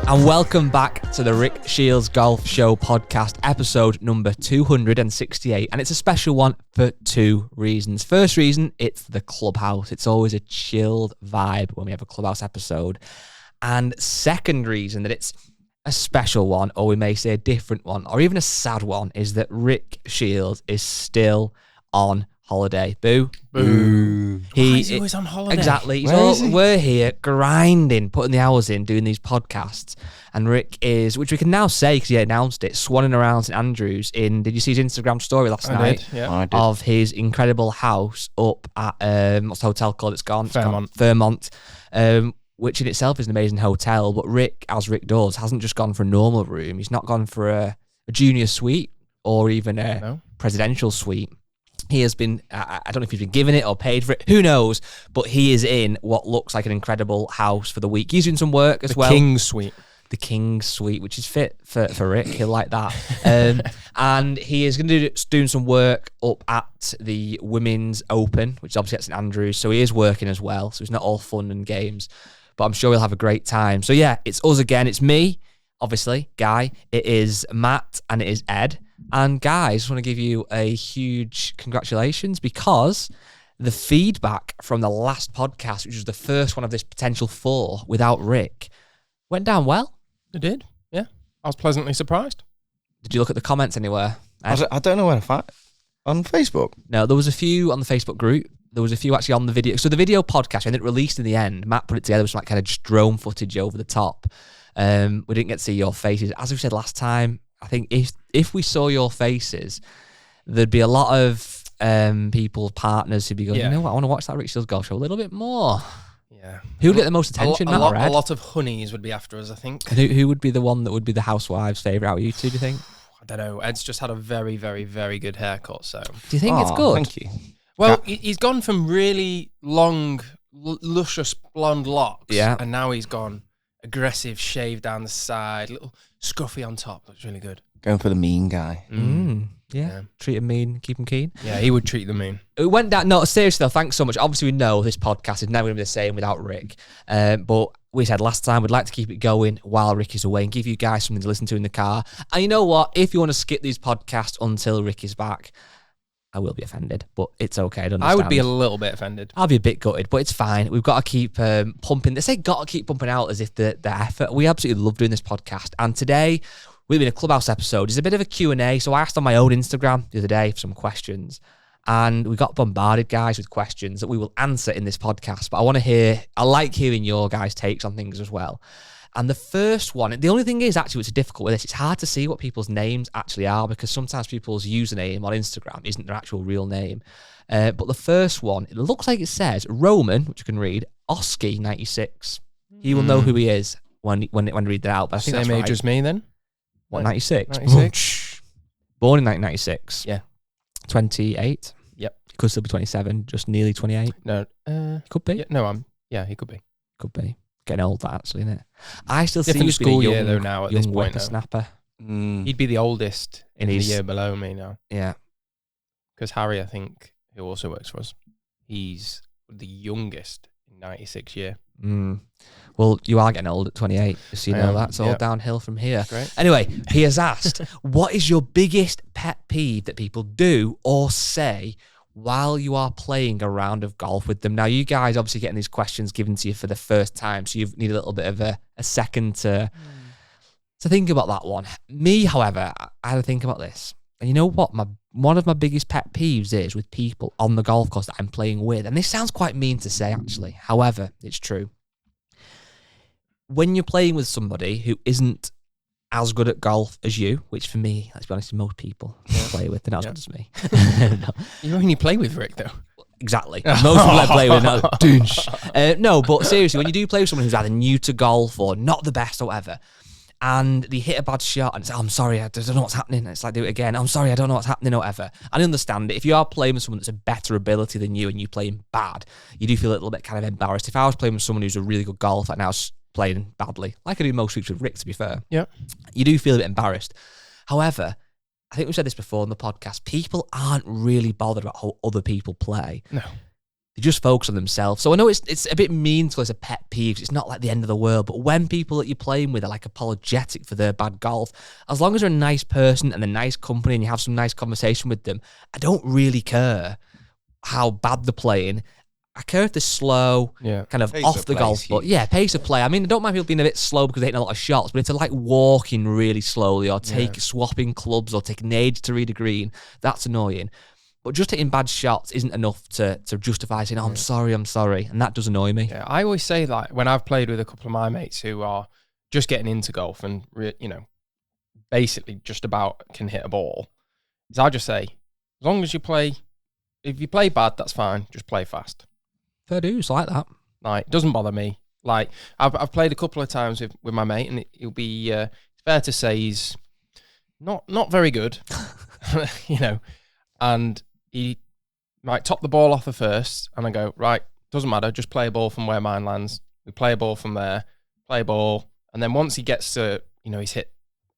And welcome back to the Rick Shiels Golf Show podcast, episode number 268. And it's a special one for two reasons. First reason, it's the clubhouse. It's always a chilled vibe when we have a clubhouse episode. And second reason that it's a special one, or we may say a different one, or even a sad one, is that Rick Shiels is still on holiday. Boo. Boo. He's always on holiday. Exactly. We're here grinding, putting the hours in, doing these podcasts. And Rick is, which we can now say because he announced it, swanning around St Andrews in, did you see his Instagram story last night? Yeah. I did. Of his incredible house up at, what's the hotel called? It's gone. Fairmont. Which in itself is an amazing hotel. But Rick, as Rick does, hasn't just gone for a normal room. He's not gone for a junior suite or even a presidential suite. He has been, I don't know if he's been given it or paid for it, who knows, but he is in what looks like an incredible house for the week. He's doing some work as well. The King's Suite. The King's Suite, which is fit for Rick. He'll like that. And he is going to be doing some work up at the Women's Open, which obviously at St Andrews, so he is working as well, so it's not all fun and games, but I'm sure he'll have a great time. So yeah, it's us again. It's me, obviously, Guy. It is Matt, and it is Ed. And guys, I just want to give you a huge congratulations because the feedback from the last podcast, which was the first one of this potential 4 without Rick, went down well. It did, yeah. I was pleasantly surprised. Did you look at the comments anywhere? I don't know where to find on Facebook. No, there was a few on the Facebook group. There was a few actually on the video. So the video podcast, when it released in the end, Matt put it together with some like kind of just drone footage over the top. We didn't get to see your faces. As we said last time, I think if we saw your faces, there'd be a lot of people, partners who'd be going, you know what, I want to watch that Rick Shiels Golf Show a little bit more. Yeah. Who would get the most attention, Matt or Ed? A lot of honeys would be after us, I think. And who would be the one that would be the housewives' favourite out of you two, do you think? I don't know. Ed's just had a very, very, very good haircut, so... Do you think it's good? Thank you. Well, he's gone from really long, luscious blonde locks, and now he's gone aggressive shave down the side, little scruffy on top. Looks really good. Going for the mean guy. Yeah. Treat him mean, keep him keen. Yeah, he would treat them mean. It went down. No, seriously though, thanks so much. Obviously, we know this podcast is never going to be the same without Rick. But we said last time we'd like to keep it going while Rick is away and give you guys something to listen to in the car. And you know what? If you want to skip these podcasts until Rick is back, I will be offended, but it's okay. I would be a little bit offended. I'll be a bit gutted, but it's fine. We've got to keep pumping. They say got to keep pumping out as if the effort. We absolutely love doing this podcast. And today, we've been a Clubhouse episode. It's a bit of a Q&A. So I asked on my own Instagram the other day for some questions. And we got bombarded, guys, with questions that we will answer in this podcast. But I like hearing your guys' takes on things as well. And the first one, the only thing is actually what's difficult with this, it's hard to see what people's names actually are because sometimes people's username on Instagram isn't their actual real name. But the first one, it looks like it says Roman, which you can read, Oski 96. He will know who he is when I read that out. But I think Same that's age right. as me then? What, 96? 96. Born in 1996. Yeah. 28. Yep. He could still be 27, just nearly 28. No. Could be. Yeah, he could be. Could be. Getting old, that actually, isn't it? I still see Different you school being a year, young, though, now at this young point, whippersnapper. He'd be the oldest in the year below me now. Yeah. Because Harry, I think, who also works for us, he's the youngest in 96 year. Well, you are getting old at 28, just so you know that. It's all downhill from here. Great. Anyway, he has asked, what is your biggest pet peeve that people do or say while you are playing a round of golf with them? Now, you guys obviously getting these questions given to you for the first time, so you need a little bit of a second to think about that one. Me, however, I had to think about this. And you know what? One of my biggest pet peeves is with people on the golf course that I'm playing with. And this sounds quite mean to say, actually. However, it's true. When you're playing with somebody who isn't as good at golf as you, which for me, let's be honest, most people play with, they're not as good as me. No. You only play with Rick, though. Exactly. Most people I play with, no, but seriously, when you do play with someone who's either new to golf or not the best or whatever, and they hit a bad shot and say, I'm sorry, I don't know what's happening. It's like, do it again. I'm sorry, I don't know what's happening or whatever. I understand it. If you are playing with someone that's a better ability than you and you playing bad, you do feel a little bit kind of embarrassed. If I was playing with someone who's a really good golfer and I was playing badly, like I do most weeks with Rick, to be fair, you do feel a bit embarrassed. However, I think we've said this before on the podcast, people aren't really bothered about how other people play. No. they just focus on themselves. So I know it's a bit mean to call it a pet peeve. It's not like the end of the world. But when people that you're playing with are like apologetic for their bad golf, as long as they're a nice person and a nice company and you have some nice conversation with them, I don't really care how bad they're playing. I care if they're slow, kind of pace off the golf ball. Yeah, pace of play. I mean, I don't mind people being a bit slow because they're hitting a lot of shots, but if they're like walking really slowly or swapping clubs or taking age to read a green, that's annoying. But just hitting bad shots isn't enough to justify saying, I'm sorry, and that does annoy me. Yeah, I always say that when I've played with a couple of my mates who are just getting into golf and, basically just about can hit a ball, is I just say, as long as if you play bad, that's fine, just play fast. Fair dues, like that. Like, it doesn't bother me. Like, I've played a couple of times with my mate, and it'll be fair to say he's not very good, and he might top the ball off the first, and I go, right, doesn't matter, just play a ball from where mine lands. We play a ball from there, play a ball, and then once he gets to, he's hit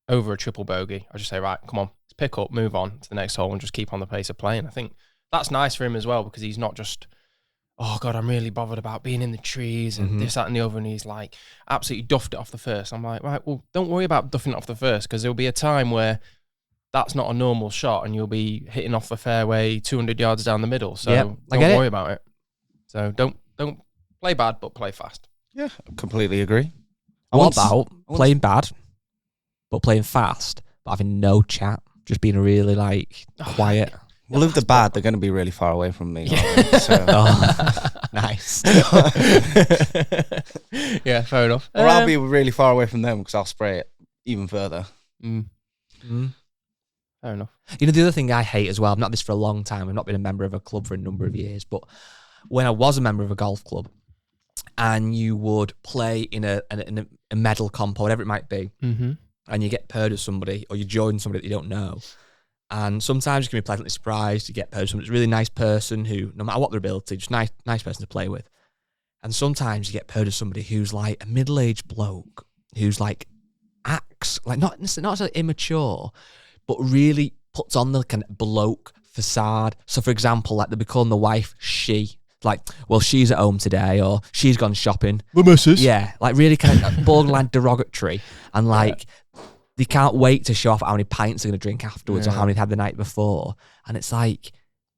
over a triple bogey, I just say, right, come on, let's pick up, move on to the next hole, and just keep on the pace of playing. I think that's nice for him as well, because he's not just, oh God, I'm really bothered about being in the trees and this, that, and the other, and he's like absolutely duffed it off the first. I'm like, right, well, don't worry about duffing it off the first, because there'll be a time where that's not a normal shot and you'll be hitting off the fairway 200 yards down the middle. So don't worry about it. So don't play bad, but play fast. Yeah, I completely agree. What about playing bad, but playing fast, but having no chat, just being really quiet? Well, if they're bad, they're going to be really far away from me. So. Nice. Yeah, fair enough. Or I'll be really far away from them because I'll spray it even further. Fair enough. The other thing I hate as well, I've not had this for a long time, I've not been a member of a club for a number of years, but when I was a member of a golf club and you would play in a medal comp or whatever it might be, and you get paired with somebody or you join somebody that you don't know, and sometimes you can be pleasantly surprised to get paired with somebody that's a really nice person who, no matter what their ability, just nice person to play with. And sometimes you get paired with somebody who's like a middle-aged bloke who's like acts, like not necessarily immature, but really puts on the kind of bloke facade. So for example, like they'll be calling the wife she, like, well, she's at home today, or she's gone shopping. The missus. Yeah, like really kind of borderline derogatory, and like they can't wait to show off how many pints they're going to drink afterwards or how many they had the night before. And it's like,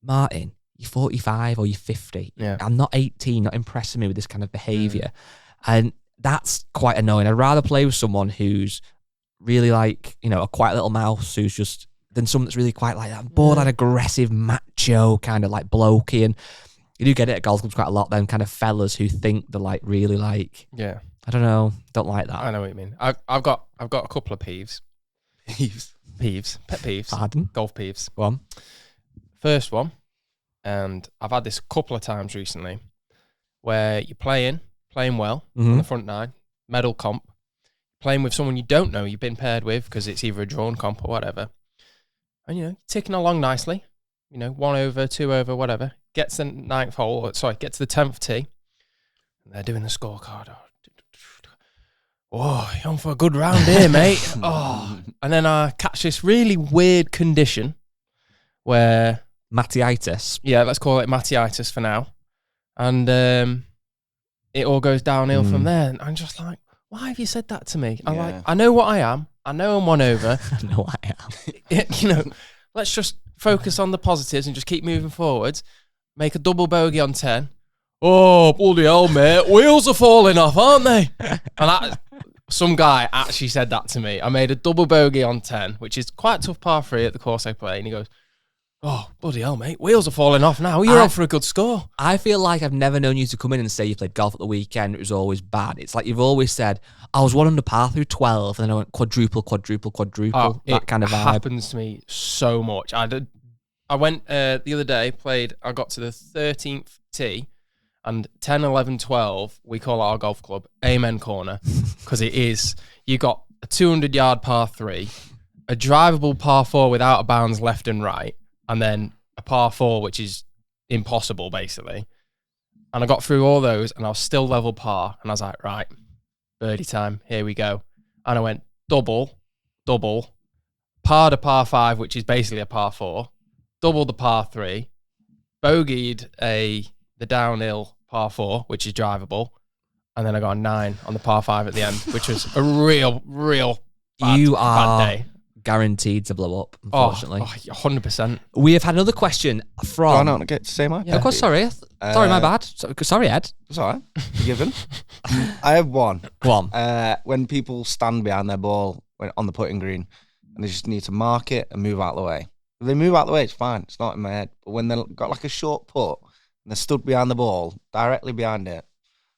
Martin, you're 45 or you're 50. Yeah. I'm not 18, not impressing me with this kind of behaviour. And that's quite annoying. I'd rather play with someone who's really like, a quiet little mouse who's just, than someone that's really quite like that borderline aggressive, macho, kind of like blokey. And you do get it at golf clubs quite a lot, them kind of fellas who think they're like really like, I don't know, don't like that. I know what you mean. I've got a couple of peeves. Pet peeves. Pardon? Golf peeves. Go on. First one, and I've had this a couple of times recently, where you're playing well on the front nine, medal comp, playing with someone you don't know you've been paired with because it's either a drawn comp or whatever, and ticking along nicely, 1 over, 2 over, whatever, gets the 9th hole, gets the 10th tee, and they're doing the scorecard. Oh, you're on for a good round here, mate. And then I catch this really weird condition where... Mattiitis. Yeah, let's call it Mattiitis for now. And it all goes downhill from there. And I'm just like, why have you said that to me? I'm like, I know what I am. I know I'm 1 over. I know what I am. Let's just focus on the positives and just keep moving forwards. Make a double bogey on 10. Oh, bloody hell, mate. Wheels are falling off, aren't they? And some guy actually said that to me. I made a double bogey on 10, which is quite a tough par 3 at the course I play. And he goes, oh, bloody hell, mate. Wheels are falling off now. You're on for a good score. I feel like I've never known you to come in and say you played golf at the weekend. It was always bad. It's like you've always said, I was 1 under par through 12, and then I went quadruple. That kind of vibe. It happens to me so much. I went the other day, I got to the 13th tee, and 10, 11, 12, we call our golf club Amen Corner, because it is, you got a 200-yard par 3, a drivable par 4 without a bounds left and right, and then a par 4, which is impossible, basically. And I got through all those, and I was still level par, and I was like, right, birdie time, here we go. And I went double, par to par 5, which is basically a par 4, double the par 3, bogeyed the the downhill par 4, which is drivable, and then I got a 9 on the par 5 at the end, which was a real bad day. Guaranteed to blow up, unfortunately. 100%. We have had another question from... Do I not get to say my Of course, sorry. Sorry, my bad. Sorry, Ed. It's all right. Forgiven. I have one. Go on. When people stand behind their ball on the putting green and they just need to mark it and move out of the way. If they move out of the way, it's fine. It's not in my head. But when they've got like a short putt and they're stood behind the ball, directly behind it,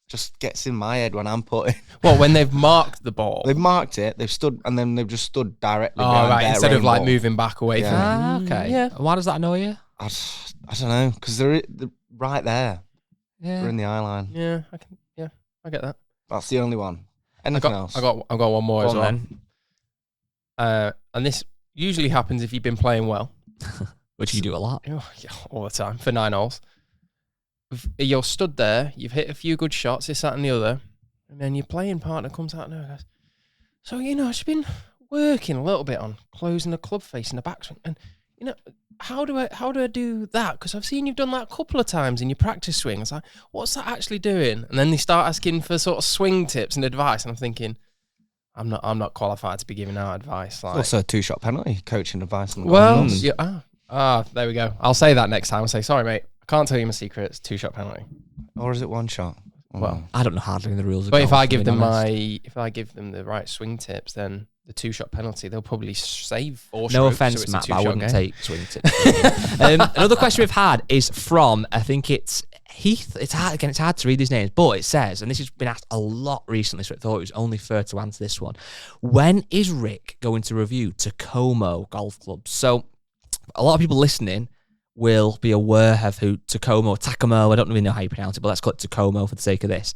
just gets in my head when I'm putting. Well, when they've marked the ball. They've marked it, they've stood, and then they've just stood directly behind right, their instead of like ball. moving back away from it. Okay. Yeah. Why does that annoy you? I don't know, because they're right there. Yeah. They're in the eye line. Yeah, I get that. That's the only one. Anything else? I got one more Go as on, well. then. And this usually happens if you've been playing well. Which you do a lot. Oh, yeah, all the time for 9 holes. You're stood there, you've hit a few good shots, this, that, and the other, and then your playing partner comes out and goes, so, I've been working a little bit on closing the club face in the backswing, and, how do I do that? Because I've seen you've done that a couple of times in your practice swing. It's like, what's that actually doing? And then they start asking for sort of swing tips and advice, and I'm thinking, I'm not qualified to be giving out advice. Like, Also a 2-shot penalty, coaching advice. On the well, golf. yeah, there we go. I'll say that next time. I'll say, sorry, mate, I can't tell you my secret. It's 2-shot penalty. Or is it 1 shot? Well, I don't know hardly the rules of but golf, if I to give be them honest. if I give them the right swing tips, then the 2-shot penalty, they'll probably save 4 No strokes, offence, so it's a Matt, but I 2-shot wouldn't game. take swing tips. Another question we've had is from, I think it's Heath. It's hard to read these names, but it says, and this has been asked a lot recently, so I thought it was only fair to answer this one. When is Rick going to review Tacoma golf clubs? So a lot of people listening will be aware of who Tacoma, I don't really know how you pronounce it, but let's call it Tacoma for the sake of this.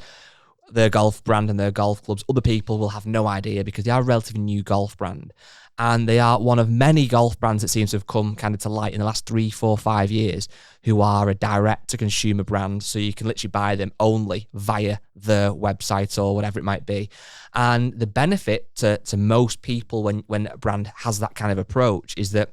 Their golf brand and their golf clubs. Other people will have no idea because they are a relatively new golf brand. And they are one of many golf brands that seems to have come kind of to light in the last 3, 4, 5 years, who are a direct-to-consumer brand. So you can literally buy them only via their website or whatever it might be. And the benefit to most people when a brand has that kind of approach is that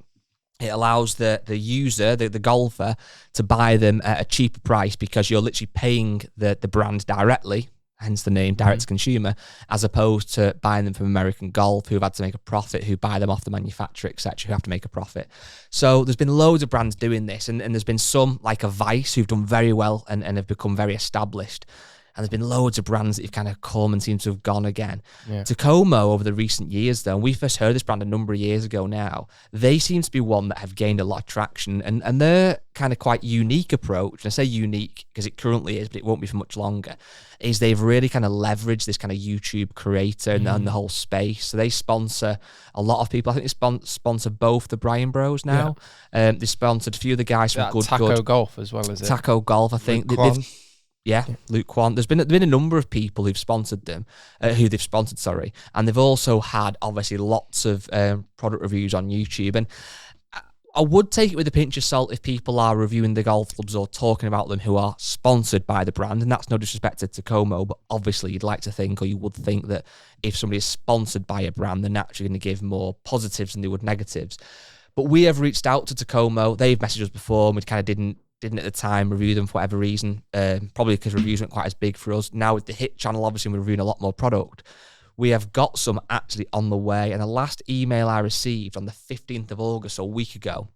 it allows the user, the golfer, to buy them at a cheaper price because you're literally paying the brand directly, hence the name direct to consumer, as opposed to buying them from American Golf, who have had to make a profit, who buy them off the manufacturer, etc., who have to make a profit. So there's been loads of brands doing this, and there's been some, like a Vice, who've done very well and have become very established. And there's been loads of brands that have kind of come and seem to have gone again. Yeah. Tacoma, over the recent years, though, and we first heard this brand a number of years ago now, they seem to be one that have gained a lot of traction. And their kind of quite unique approach, and I say unique because it currently is, but it won't be for much longer, is they've really kind of leveraged this kind of YouTube creator and the whole space. So they sponsor a lot of people. I think they sponsor both the Bryan Bros now. Yeah. They sponsored a few of the guys from Taco Golf as well, is it? Taco Golf, I think. Yeah, Luke Kwan. There's been a number of people who've sponsored them, and they've also had obviously lots of product reviews on YouTube. And I would take it with a pinch of salt if people are reviewing the golf clubs or talking about them who are sponsored by the brand, and that's no disrespect to Tacoma, but obviously you'd like to think, or you would think, that if somebody is sponsored by a brand, they're naturally going to give more positives than they would negatives. But we have reached out to Tacoma. They've messaged us before, and we kind of didn't at the time review them for whatever reason, probably because reviews weren't quite as big for us. Now with the Hit channel, obviously we're reviewing a lot more product. We have got some actually on the way, and the last email I received on the 15th of August, so a week ago,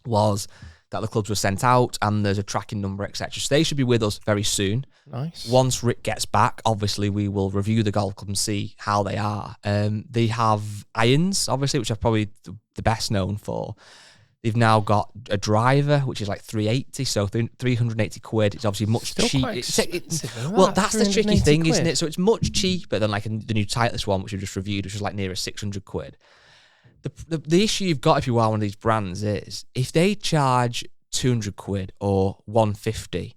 was that the clubs were sent out and there's a tracking number, etc. So they should be with us very soon. Nice. Once Rick gets back, obviously we will review the golf club and see how they are. They have irons, obviously, which are probably the best known for. They've now got a driver, which is like 380, so 380 quid. It's obviously much cheaper. Well, that's the tricky thing, isn't it? So it's much cheaper than like the new Titleist one, which we just reviewed, which was like near 600 quid. The issue you've got if you are one of these brands is if they charge 200 quid or 150,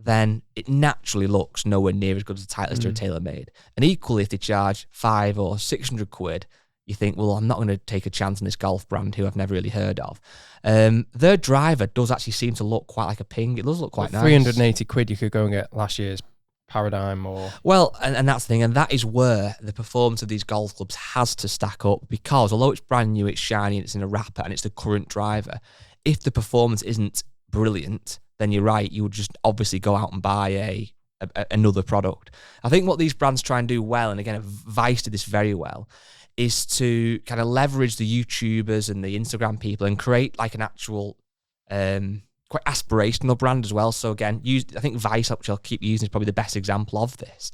then it naturally looks nowhere near as good as a Titleist or a TaylorMade. And equally, if they charge 500 or 600 quid, you think, well, I'm not going to take a chance on this golf brand who I've never really heard of. Their driver does actually seem to look quite like a Ping. It does look quite nice. 380 quid you could go and get last year's Paradigm or... Well, and that's the thing, and that is where the performance of these golf clubs has to stack up, because although it's brand new, it's shiny, and it's in a wrapper, and it's the current driver, if the performance isn't brilliant, then you're right. You would just obviously go out and buy another product. I think what these brands try and do well, and again, Vice did this very well, is to kind of leverage the YouTubers and the Instagram people and create like an actual quite aspirational brand as well. So again, I think Vice, which I'll keep using, is probably the best example of this.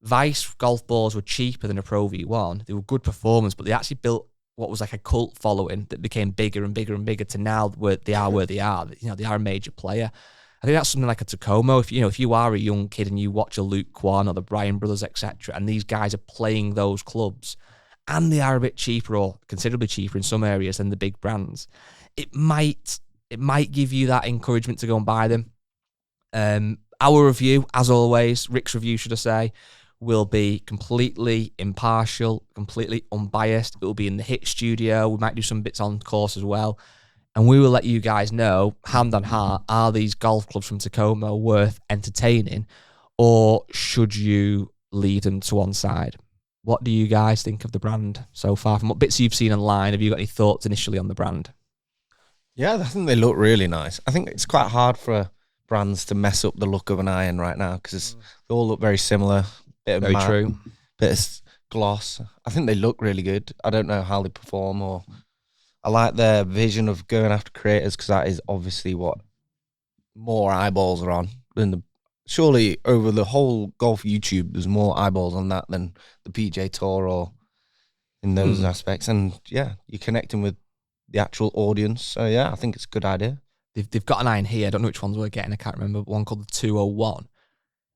Vice golf balls were cheaper than a Pro V1. They were good performance, but they actually built what was like a cult following that became bigger and bigger and bigger to now where they are. They are a major player. I think that's something like a Tacoma. If you are a young kid and you watch a Luke Kwan or the Bryan brothers, etc., and these guys are playing those clubs, and they are a bit cheaper or considerably cheaper in some areas than the big brands, it might give you that encouragement to go and buy them. Our review, as always, Rick's review, should I say, will be completely impartial, completely unbiased. It will be in the HIT studio. We might do some bits on course as well. And we will let you guys know, hand on heart, are these golf clubs from Tacoma worth entertaining, or should you leave them to one side? What do you guys think of the brand so far? From what bits you've seen online, have you got any thoughts initially on the brand? Yeah, I think they look really nice. I think it's quite hard for brands to mess up the look of an iron right now because they all look very similar. Bit of Very matte, true. bit of gloss. I think they look really good. I don't know how they perform, or I like their vision of going after creators because that is obviously what more eyeballs are on than surely over the whole golf YouTube. There's more eyeballs on that than the PJ Tour or in those aspects. And yeah, you're connecting with the actual audience. So yeah, I think it's a good idea. They've got an iron here. I don't know which ones we're getting. I can't remember. One called the 201.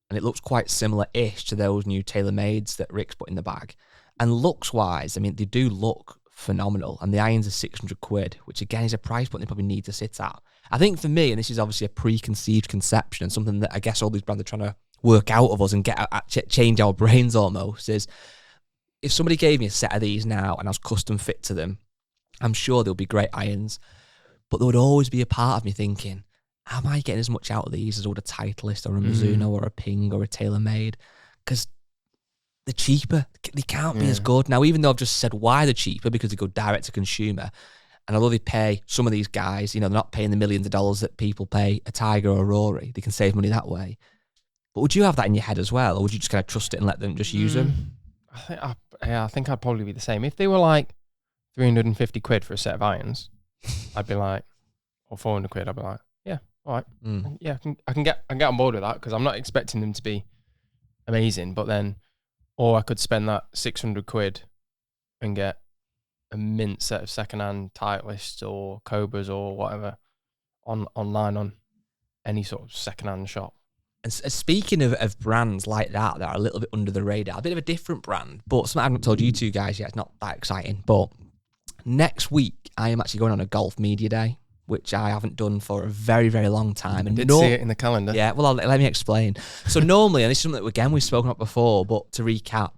And it looks quite similar-ish to those new TaylorMades that Rick's put in the bag. And looks-wise, I mean, they do look phenomenal. And the irons are 600 quid, which again is a price point they probably need to sit at. I think for me, and this is obviously a preconceived conception and something that I guess all these brands are trying to work out of us and change our brains almost, is if somebody gave me a set of these now and I was custom fit to them, I'm sure they'll be great irons. But there would always be a part of me thinking, am I getting as much out of these as I would a Titleist or a Mizuno or a Ping or a TaylorMade? Because they're cheaper. They can't be as good. Now, even though I've just said why they're cheaper, because they go direct to consumer, and although they pay some of these guys, they're not paying the millions of dollars that people pay a Tiger or a Rory. They can save money that way. But would you have that in your head as well, or would you just kind of trust it and let them just use them? I think I'd probably be the same. If they were like 350 quid for a set of irons, I'd be like, or 400 quid, I'd be like, yeah, all right. Yeah, I can get on board with that because I'm not expecting them to be amazing. But then, or I could spend that 600 quid and get a mint set of secondhand Titleists or Cobras or whatever online on any sort of secondhand shop. And speaking of brands like that are a little bit under the radar, a bit of a different brand, but something I haven't told you two guys yet, it's not that exciting. But next week, I am actually going on a golf media day, which I haven't done for a very, very long time. And I did see it in the calendar. Yeah, well, let me explain. So normally, and this is something that, again, we've spoken about before, but to recap,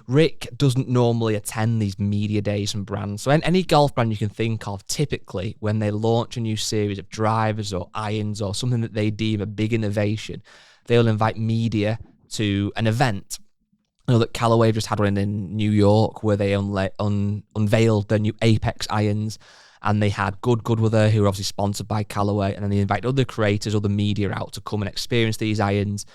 Rick doesn't normally attend these media days from brands. So any golf brand you can think of, typically, when they launch a new series of drivers or irons or something that they deem a big innovation, they'll invite media to an event. I know that Callaway just had one in New York where they unveiled their new Apex irons, and they had Goodweather, who were obviously sponsored by Callaway, and then they invited other creators, other media out to come and experience these irons.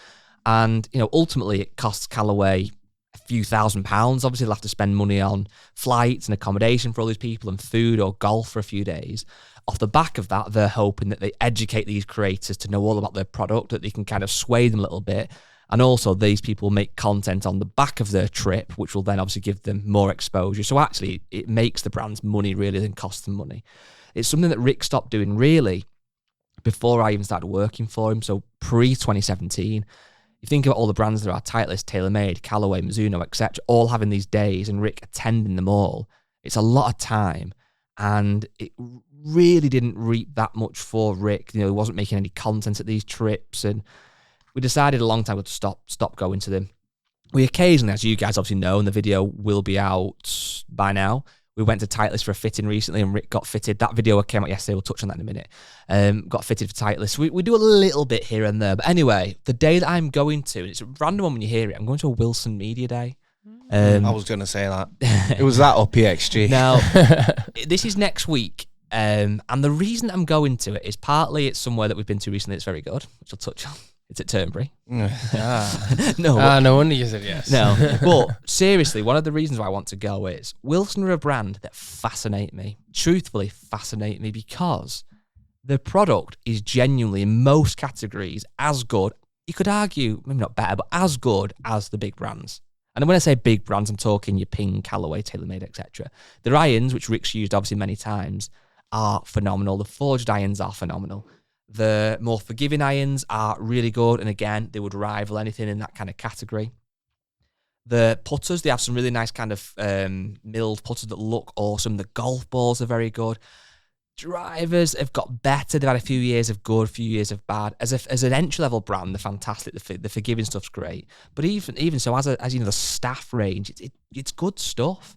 And, ultimately it costs Callaway a few £1,000s. Obviously they'll have to spend money on flights and accommodation for all these people and food or golf for a few days. Off the back of that, they're hoping that they educate these creators to know all about their product, that they can kind of sway them a little bit. And also these people make content on the back of their trip, which will then obviously give them more exposure. So actually it makes the brands money really than cost them money. It's something that Rick stopped doing really before I even started working for him. So pre-2017, you think about all the brands that are Titleist, TaylorMade, Callaway, Mizuno, etc., all having these days and Rick attending them all. It's a lot of time. And it really didn't reap that much for Rick. He wasn't making any content at these trips, and we decided a long time ago to stop going to them. We occasionally, as you guys obviously know, and the video will be out by now, we went to Titleist for a fitting recently, and Rick got fitted. That video came out yesterday. We'll touch on that in a minute. Got fitted for Titleist. We do a little bit here and there. But anyway, the day that I'm going to, and it's a random one when you hear it, I'm going to a Wilson Media Day. I was going to say that. It was that or PXG. Now, this is next week. And the reason I'm going to it is partly it's somewhere that we've been to recently. It's very good, which I'll touch on. It's at Turnberry. No wonder you said yes. No, but seriously, one of the reasons why I want to go is Wilson are a brand that fascinate me. Truthfully, fascinate me because the product is genuinely in most categories as good. You could argue maybe not better, but as good as the big brands. And when I say big brands, I'm talking your Ping, Callaway, TaylorMade, etc. The irons, which Rick's used obviously many times, are phenomenal. The forged irons are phenomenal. The more forgiving irons are really good. And again, they would rival anything in that kind of category. The putters, they have some really nice kind of milled putters that look awesome. The golf balls are very good. Drivers have got better. They've had a few years of good, a few years of bad. As an entry-level brand, they're fantastic. The forgiving stuff's great. But even so, as you know, the staff range, it's good stuff.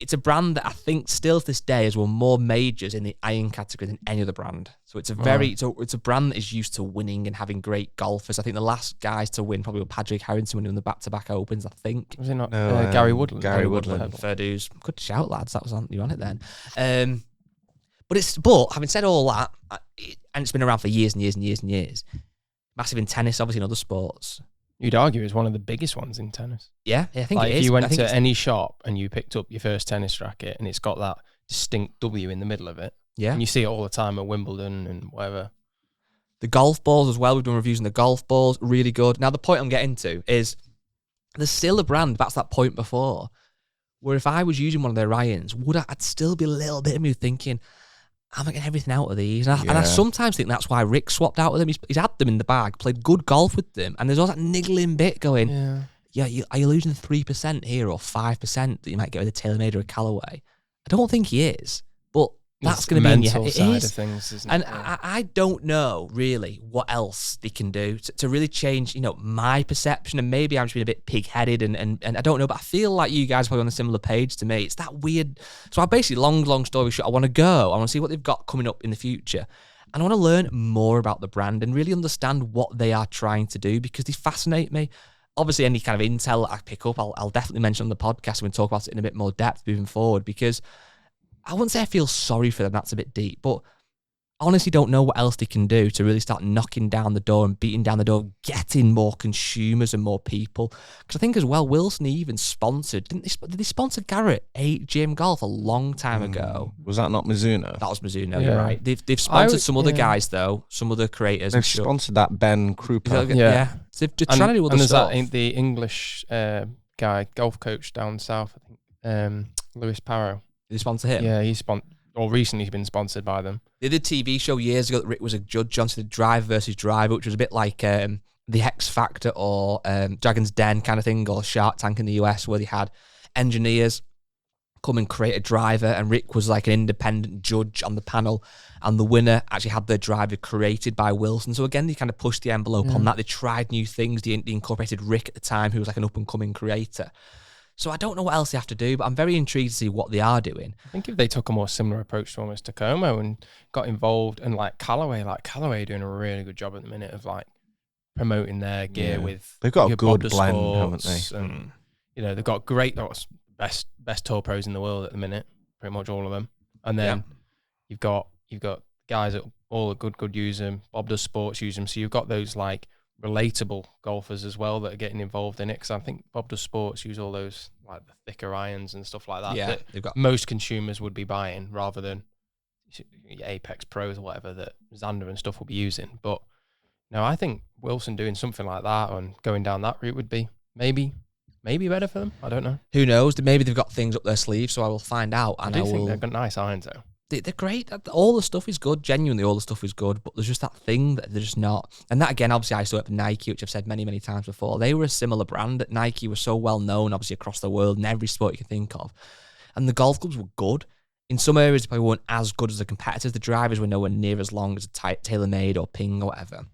It's a brand that I think still to this day has won more majors in the iron category than any other brand. So it's it's a brand that is used to winning and having great golfers. I think the last guys to win probably were Patrick Harrington winning the back-to-back Opens, I think. Was it not Gary Woodland? Gary Woodland. Fair dues. Good shout, lads. That was on you on it then. But having said all that, and it's been around for years and years and years and years, massive in tennis, obviously in other sports. You'd argue it's one of the biggest ones in tennis. Yeah, I think like it is. If you went to any shop and you picked up your first tennis racket and it's got that distinct W in the middle of it, yeah, and you see it all the time at Wimbledon and whatever. The golf balls as well. We've done reviews on the golf balls. Really good. Now, the point I'm getting to is there's still a brand, that's that point before, where if I was using one of their irons, I'd still be a little bit of me thinking, I'm getting everything out of these. And I sometimes think that's why Rick swapped out with them. He's had them in the bag, played good golf with them, and there's all that niggling bit going, are you losing 3% here or 5% that you might get with a TaylorMade or a Callaway? I don't think he is, but that's going to be in your head. It side is. Of things, isn't and it? I don't know really what else they can do to really change, my perception. And maybe I'm just being a bit pig-headed and I don't know, but I feel like you guys are probably on a similar page to me. It's that weird. So I basically, long story short, I want to go. I want to see what they've got coming up in the future. And I want to learn more about the brand and really understand what they are trying to do because they fascinate me. Obviously, any kind of intel that I pick up, I'll definitely mention on the podcast and talk about it in a bit more depth moving forward because I wouldn't say I feel sorry for them, that's a bit deep, but I honestly don't know what else they can do to really start knocking down the door and beating down the door, getting more consumers and more people. Because I think as well, Wilson even sponsored, did they sponsor Garrett GM Golf a long time ago? Was that not Mizuno? That was Mizuno, you're right. They've sponsored some other guys though, some other creators. They've sponsored that Ben Krupa. Yeah. So they're trying to do other stuff. And there's the English guy, golf coach down south, I think, Lewis Parrow. Did they sponsor him? Yeah, recently he's been sponsored by them. They did a TV show years ago that Rick was a judge on, so the Drive versus Driver, which was a bit like The X Factor or Dragon's Den kind of thing, or Shark Tank in the US, where they had engineers come and create a driver, and Rick was like an independent judge on the panel, and the winner actually had their driver created by Wilson. So again, they kind of pushed the envelope on that. They tried new things. They incorporated Rick at the time, who was like an up-and-coming creator. So I don't know what else they have to do, but I'm very intrigued to see what they are doing. I think if they took a more similar approach to almost Tacoma and got involved, and like Callaway doing a really good job at the minute of like promoting their gear with. They've got a good Bob blend, Sports, haven't they? And they've got great best tour pros in the world at the minute, pretty much all of them. And then you've got guys that all the good use them. Bob Does Sports use them, so you've got those like relatable golfers as well that are getting involved in it, because I think Bob Does Sports use all those like the thicker irons and stuff like that that they've got most consumers would be buying rather than Apex Pros or whatever that Xander and stuff will be using. But no, I think Wilson doing something like that and going down that route would be maybe better for them. I don't know. Who knows? Maybe they've got things up their sleeve, so I will find out. And I think they've got nice irons though. They're great. All the stuff is good. Genuinely, all the stuff is good. But there's just that thing that they're just not. And that, again, obviously, I saw it with Nike, which I've said many, many times before. They were a similar brand. That Nike was so well known, obviously, across the world in every sport you can think of. And the golf clubs were good. In some areas, they probably weren't as good as the competitors. The drivers were nowhere near as long as a TaylorMade or Ping or whatever.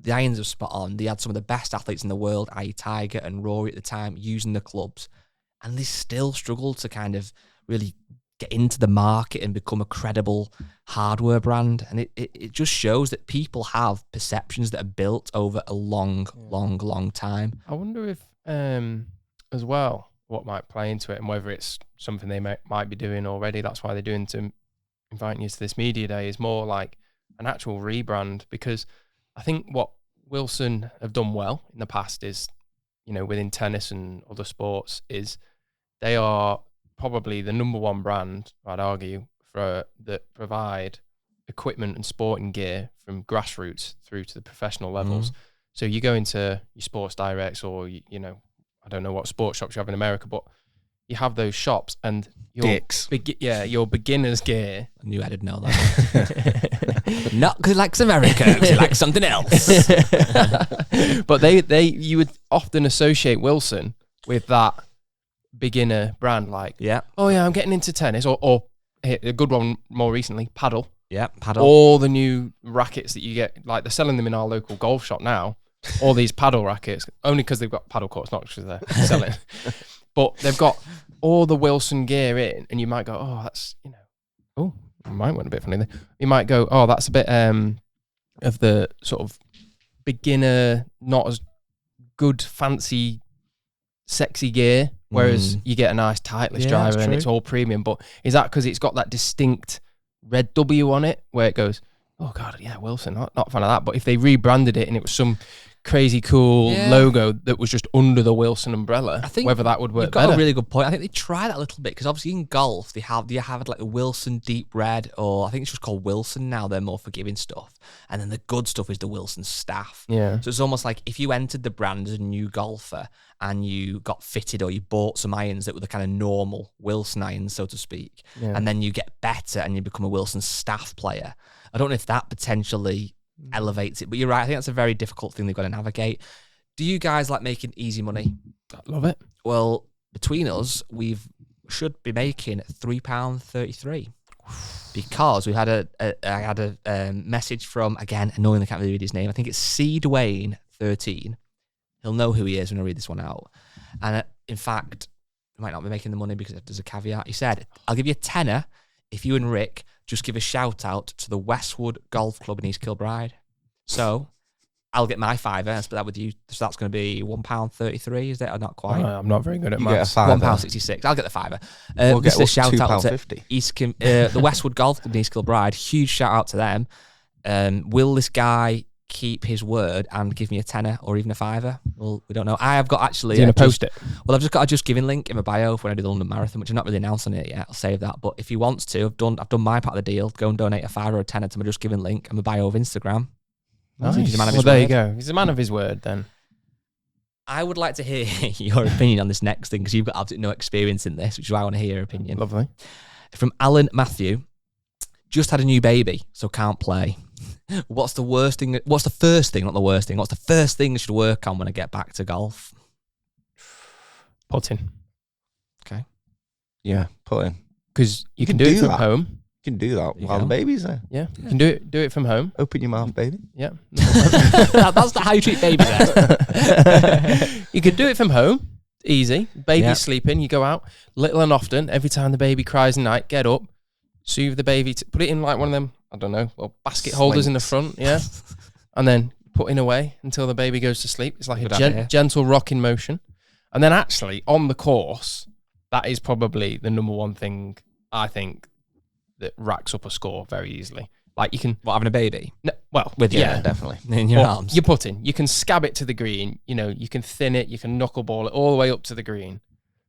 The irons were spot on. They had some of the best athletes in the world, i.e. Tiger and Rory at the time, using the clubs. And they still struggled to kind of really get into the market and become a credible hardware brand. And it just shows that people have perceptions that are built over a long time. I wonder if, as well, what might play into it and whether it's something they might be doing already. That's why they're doing to inviting you to this media day is more like an actual rebrand, because I think what Wilson have done well in the past is, within tennis and other sports, is they are probably the number one brand, I'd argue, that provide equipment and sporting gear from grassroots through to the professional levels. So you go into your Sports Directs or, I don't know what sports shops you have in America, but you have those shops and your beginner's gear. I knew I didn't know that. Not because he likes America, because he likes something else. But you would often associate Wilson with that beginner brand, like, oh yeah, I'm getting into tennis, or a good one more recently, paddle. Yeah, paddle. All the new rackets that you get, like they're selling them in our local golf shop now. All these paddle rackets, only because they've got paddle courts, not because they're selling. But they've got all the Wilson gear in, and you might go, oh, that's, oh, mine went a bit funny there. You might go, oh, that's a bit of the sort of beginner, not as good, fancy, sexy gear, whereas you get a nice Titleist driver and it's all premium. But is that because it's got that distinct red W on it where it goes, oh God, yeah, Wilson, not a fan of that. But if they rebranded it and it was some crazy cool logo that was just under the Wilson umbrella, I think whether that would work better. You've got a really good point. I think they try that a little bit, because obviously in golf they have like the Wilson deep red, or I think it's just called Wilson now. They're more forgiving stuff, and then the good stuff is the Wilson staff. Yeah. So it's almost like if you entered the brand as a new golfer and you got fitted, or you bought some irons that were the kind of normal Wilson irons, so to speak, and then you get better and you become a Wilson staff player. I don't know if that potentially elevates it, but you're right. I think that's a very difficult thing they've got to navigate. Do you guys like making easy money? I love it. Well, between us, should be making £3.33 because we had I had a message from, again, annoyingly I can't really read his name. I think it's C Dwayne 13. He'll know who he is when I read this one out. And in fact, he might not be making the money because there's a caveat. He said, I'll give you a tenner if you and Rick just give a shout out to the Westwood Golf Club in East Kilbride. So I'll get my fiver and split that with you. So that's going to be £1.33, is it? Or not quite? I'm not very good at maths. £1.66. I'll get the fiver. We'll get a shout out to £2.50. The Westwood Golf Club in East Kilbride. Huge shout out to them. Will this guy keep his word and give me a tenner or even a fiver? Well, we don't know. I have got actually... You're going to post it? Well, I've just got a Just Giving link in my bio for when I do the London Marathon, which I'm not really announced on it yet. I'll save that. But if he wants to, I've done my part of the deal. Go and donate a fiver or a tenner to my Just Giving link and my bio of Instagram. Nice. Well, there you go. He's a man of his word then. I would like to hear your opinion on this next thing, because you've got absolutely no experience in this, which is why I want to hear your opinion. Lovely. From Alan Matthew. Just had a new baby, so can't play. What's the worst thing? What's the first thing? Not the worst thing. What's the first thing I should work on when I get back to golf? Putting. Okay. Yeah, putting. Because you can do it from home. You can do that while the baby's there. Yeah, you can do it from home. Open your mouth, baby. Yeah. That's not how you treat babies. You can do it from home. Easy. Baby's sleeping. You go out little and often. Every time the baby cries at night, get up, soothe the baby, put it in like one of them, I don't know, basket holders in the front, and then put it away until the baby goes to sleep. It's like a gentle rocking motion. And then actually on the course, that is probably the number one thing I think that racks up a score very easily. Like you can... What, having a baby? No, well, with you, definitely. In your arms. You're putting. You can scab it to the green, you can thin it, you can knuckleball it all the way up to the green.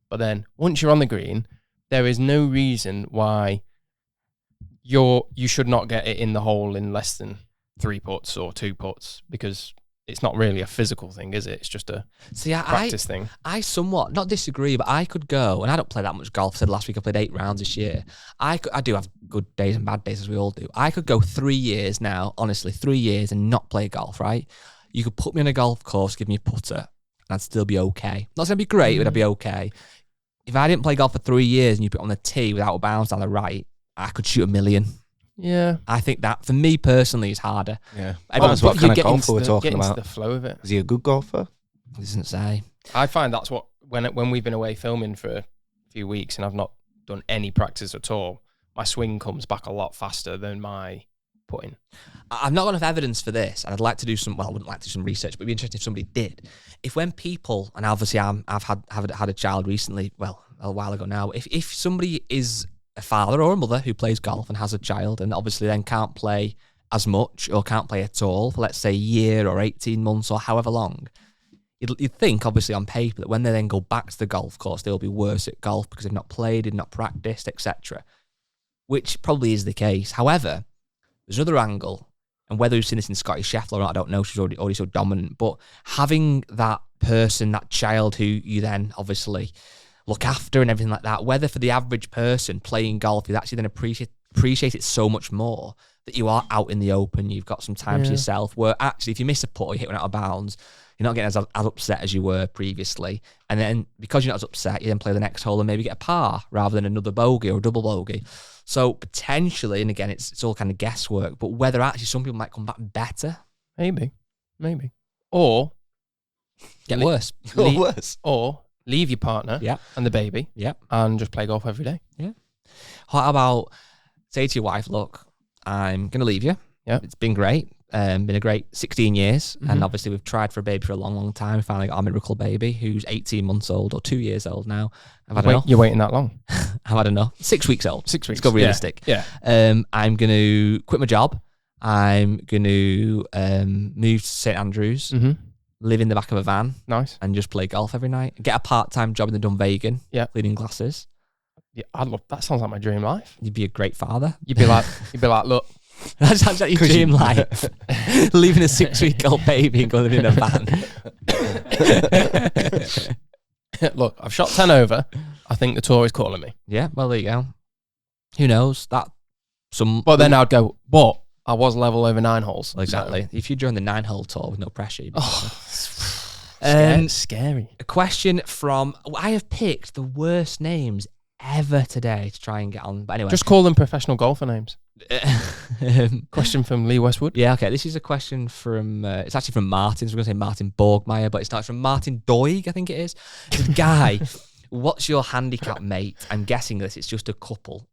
But then once you're on the green, there is no reason why you should not get it in the hole in less than 3 putts or 2 putts, because it's not really a physical thing, is it? It's just a practice thing. I somewhat, not disagree, but I could go, and I don't play that much golf. I said last week I played 8 rounds this year. I do have good days and bad days, as we all do. I could go 3 years now, honestly, 3 years and not play golf, right? You could put me on a golf course, give me a putter, and I'd still be okay. Not going to be great, but I'd be okay. If I didn't play golf for 3 years and you put it on the tee without a bounce down the right, I could shoot 1,000,000. Yeah. I think that, for me personally, is harder. Yeah. That's what kind of golfer we're talking about. The flow of it. Is he a good golfer? It doesn't say. I find that's what, when we've been away filming for a few weeks and I've not done any practice at all, my swing comes back a lot faster than my putting. I've not got enough evidence for this, and I'd like to do some, well, I wouldn't like to do some research, but it'd be interesting if somebody did. If when people, and obviously I've had a child recently, well, a while ago now, if somebody is a father or a mother who plays golf and has a child and obviously then can't play as much or can't play at all for, let's say, a year or 18 months or however long, you'd think, obviously, on paper, that when they then go back to the golf course, they'll be worse at golf because they've not played, they've not practiced, etc., which probably is the case. However, there's another angle, and whether we've seen this in Scotty Scheffler or not, I don't know, she's already so dominant, but having that person, that child who you then obviously look after and everything like that, whether for the average person playing golf, you actually then appreciate it so much more that you are out in the open, you've got some time to yourself, where actually if you miss a putt or you hit one out of bounds, you're not getting as upset as you were previously. And then because you're not as upset, you then play the next hole and maybe get a par rather than another bogey or a double bogey. So potentially, and again, it's all kind of guesswork, but whether actually some people might come back better. Maybe. Or get worse. Or leave your partner and the baby and just play golf every day. Yeah. How about say to your wife, look, I'm going to leave you. Yeah. It's been great. Been a great 16 years. And obviously we've tried for a baby for a long, long time. We finally got our miracle baby who's 18 months old or 2 years old now. I've had enough. You're waiting that long? I've had enough. 6 weeks old. 6 weeks. Let's go realistic. Yeah. I'm going to quit my job. I'm going to move to St Andrews, live in the back of a van. Nice. And just play golf every night. Get a part-time job in the Dunvegan, cleaning glasses. Yeah, I'd love that. Sounds like my dream life. You'd be a great father. You'd be like, look. That's your dream life. Leaving a 6-week-old baby and going in a van. Look, I've shot 10 over. I think the tour is calling me. Yeah, well, there you go. Who knows? But then I'd go, but I was level over 9 holes. Exactly. So. If you join the 9-hole tour with no pressure, you'd be scary. A question from, I have picked the worst names ever today to try and get on. But anyway. Just call them professional golfer names. Question from Lee Westwood. Yeah, okay. This is a question from, it's actually from Martin. So we're going to say Martin Borgmeyer, but it's not. It's from Martin Doig, I think it is. The guy, what's your handicap, mate? I'm guessing this. It's just a couple.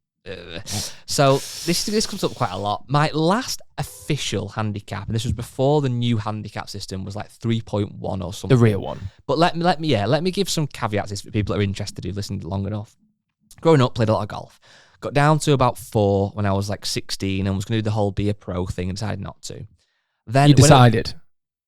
So this comes up quite a lot. My last official handicap, and this was before the new handicap system, was like 3.1 or something. The real one. But let me give some caveats for people that are interested who've listened long enough. Growing up, played a lot of golf. Got down to about 4 when I was like 16 and was going to do the whole be a pro thing and decided not to. Then you decided?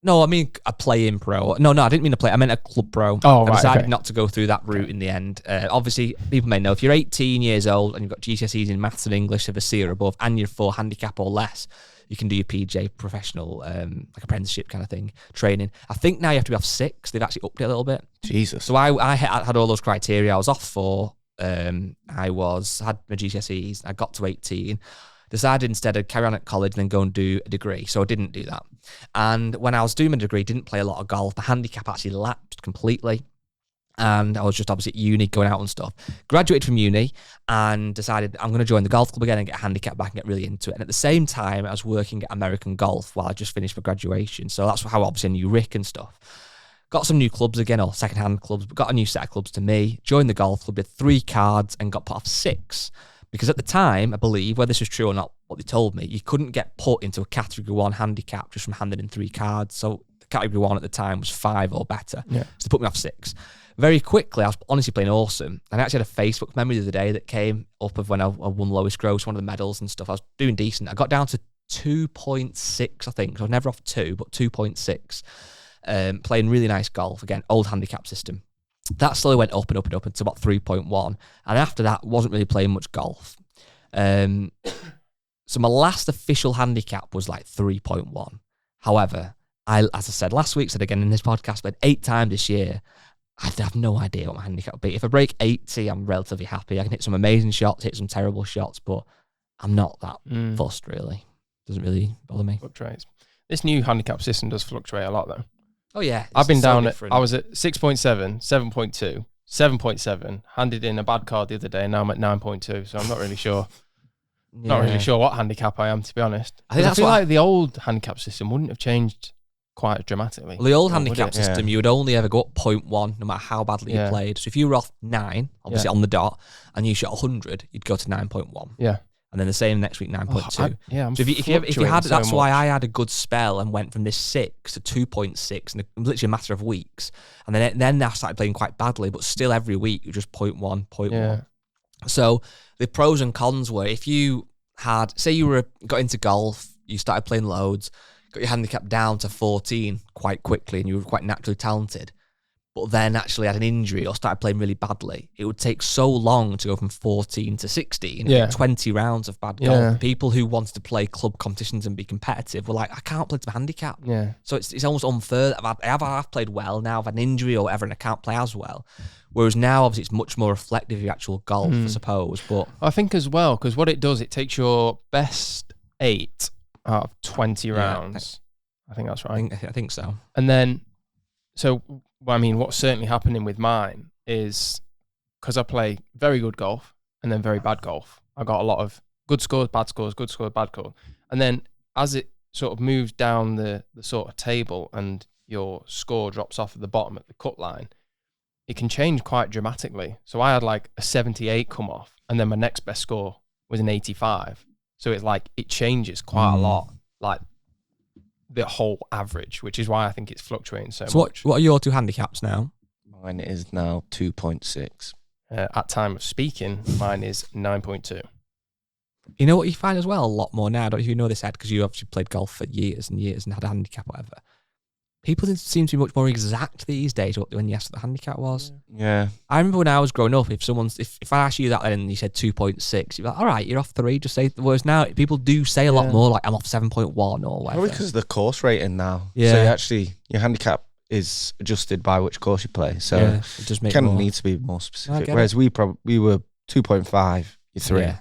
No, I mean a play-in pro. No, I didn't mean a play. I meant a club pro. Oh, right. I decided not to go through that route in the end. Obviously, people may know if you're 18 years old and you've got GCSEs in maths and English of a C or above and you're 4 handicap or less, you can do your PJ professional, like apprenticeship kind of thing, training. I think now you have to be off 6. They've actually upped it a little bit. Jesus. So I had all those criteria. I was off 4. I had my GCSEs. I got to 18. Decided instead I'd carry on at college and then go and do a degree. So I didn't do that. And when I was doing my degree, didn't play a lot of golf. My handicap actually lapsed completely. And I was just obviously at uni, going out and stuff. Graduated from uni and decided I'm going to join the golf club again and get a handicap back and get really into it. And at the same time, I was working at American Golf while I just finished my graduation. So that's how obviously I knew Rick and stuff. Got some new clubs again, or second-hand clubs, but got a new set of clubs to me. Joined the golf club, did 3 cards and got put off 6. Because at the time, I believe, whether this was true or not, what they told me, you couldn't get put into a Category 1 handicap just from handing in 3 cards. So the Category 1 at the time was 5 or better. Yeah. So they put me off 6. Very quickly, I was honestly playing awesome. And I actually had a Facebook memory the other day that came up of when I won lowest gross, one of the medals and stuff. I was doing decent. I got down to 2.6, I think. So I was never off 2, but 2.6. Playing really nice golf. Again, old handicap system. That slowly went up and up and up until about 3.1. And after that, wasn't really playing much golf. So my last official handicap was like 3.1. However, as I said last week, said again in this podcast, played 8 times this year. I have no idea what my handicap would be. If I break 80, I'm relatively happy. I can hit some amazing shots, hit some terrible shots, but I'm not that fussed, really. Doesn't really bother me. Fluctuates. This new handicap system does fluctuate a lot, though. Oh, yeah. I've been down at, I was at 6.7, 7.2, 7.7, handed in a bad card the other day, and now I'm at 9.2, so I'm not really sure. Yeah. Not really sure what handicap I am, to be honest. I feel like the old handicap system wouldn't have changed quite dramatically. Well, the old handicap system, you would only ever go up 0.1 no matter how badly you played. So if you were off 9, obviously on the dot, and you shot 100, you'd go to 9.1. Yeah. And then the same next week, 9.2. Yeah, so if you had, that's why I had a good spell and went from this 6 to 2.6 in literally a matter of weeks. And then I started playing quite badly, but still every week you're just 0.1, 0.1. Yeah. So the pros and cons were, if you had, say you got into golf, you started playing loads, got your handicap down to 14 quite quickly, and you were quite naturally talented, but then actually had an injury or started playing really badly, it would take so long to go from 14 to 16, 20 rounds of bad golf. People who wanted to play club competitions and be competitive were like, I can't play to my handicap. Yeah. So it's almost unfair. I've played well now, I've had an injury or whatever, and I can't play as well. Whereas now, obviously, it's much more reflective of your actual golf, I suppose. But I think as well, because what it does, it takes your best 8 out of 20 rounds. I think that's right. I think so. And then, so, I mean, what's certainly happening with mine is, because I play very good golf and then very bad golf, I got a lot of good scores, bad scores, good scores, bad scores. And then as it sort of moves down the sort of table and your score drops off at the bottom at the cut line, it can change quite dramatically. So I had like a 78 come off, and then my next best score was an 85. So it's like, it changes quite a lot, like the whole average, which is why I think it's fluctuating so much. What are your 2 handicaps now? Mine is now 2.6. At time of speaking, mine is 9.2. You know what you find as well a lot more now? I don't know if you know this, Ed, because you obviously played golf for years and years and had a handicap, whatever. People seem to be much more exact these days when you asked what the handicap was. Yeah. I remember when I was growing up, if I asked you that then and you said 2.6, you'd be like, all right, you're off 3, just say the words. Now people do say a lot more, like I'm off 7.1 or whatever. Probably because of the course rating now. Yeah. So your handicap is adjusted by which course you play. So it does make kind of more. need to be more specific. I Whereas we were 2.5, you're 3. Yeah.